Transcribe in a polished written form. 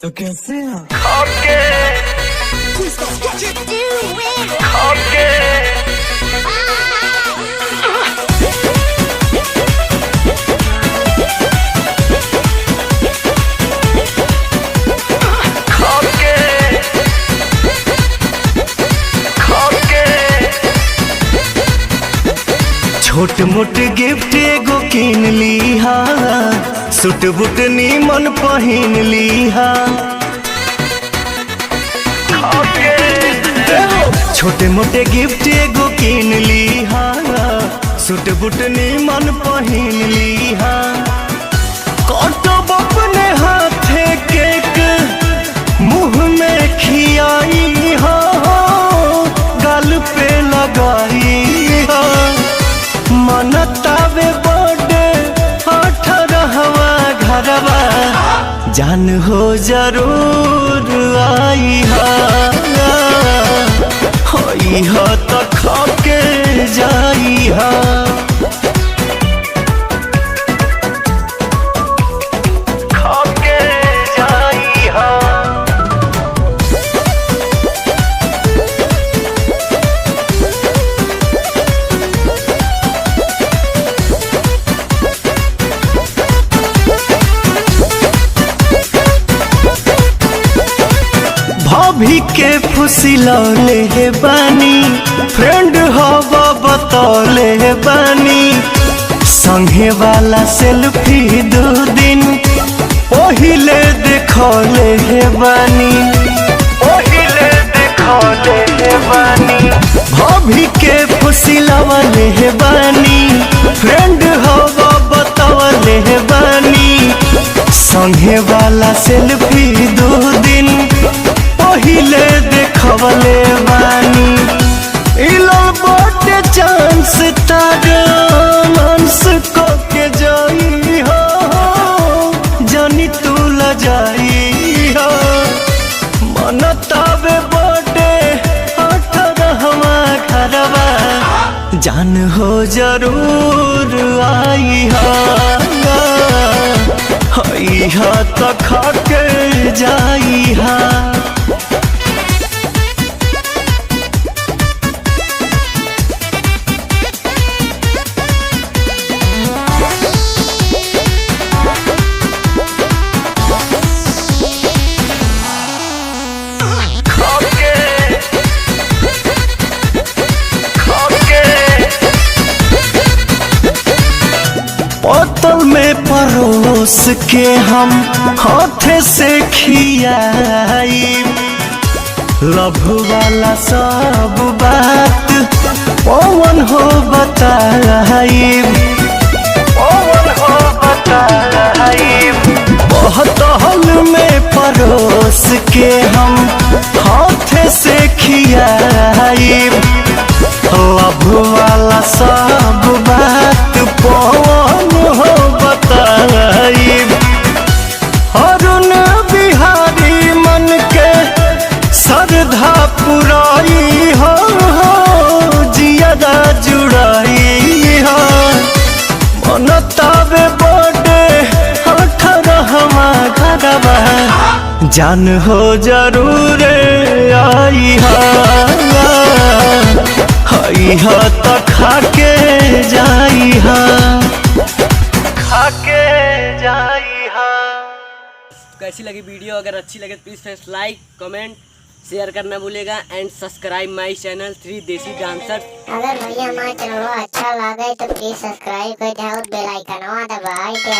तो कैसे हैं? खाके खाके छोट मोट गिफ्ट एगो किन लीहा, सूट बूट नीमन पहिन लीहा। छोटे मोटे गिफ्ट एगो किन लीहा, सूट बूट नीमन पहिन लीहा। कटब अपने हाथे केक मुंह में खियाई हो, गाल पे लगाई हो। मनतावे बर्थडे 18वां घरवा, जान हो जरूर आई हा। होई हा तो खाके जाई हा। खाके जाई हा। भाभी के फुसिलौले हे बानी, फ्रेंड हवा बतौले हे बानी। संगे वाला सेल्फी 2 दिन पहिले देखौले हे बानी, पहिले देखौले हे बानी। भाभी के फुसिलौले हे बानी, फ्रेंड हवा बतौले हे बानी। संगे वाला सेल्फी 2 दिन पहिले देखवले बानी। इलल बर्थडे चांस तारा मानस को के जाई हो, जानी तू ल जाई हो। मनतावे बर्थडे 18वां घरवा, जान हो जरूर आई हा। हई हा तो खाके जाई हा। बोतल में परोस के हम हाथे से खियाई। लव वाला सब बात पवन हो बताई, पवन हो बताई। बोतल में परोस के हम हाथे से खियाई। लव वाला सब बात पवन हो बताई। अरुण बिहारी मन के श्रद्धा पुराई हो, जियादा जुड़ाई हो। मनतावे बर्थडे 18वां घरवा, जान हो जरूर आई हा। हई हा तो खाके जाई हा। खाके जाई हा। कैसी लगी वीडियो? अगर अच्छी लगे तो please friends like comment share करना भूलेगा एंड सब्सक्राइब माय चैनल 3 देसी डांसर। अगर भैया हमारे चैनल अच्छा लगे तो प्लीज सब्सक्राइब कर दे और बेल आइकन दबाई दे।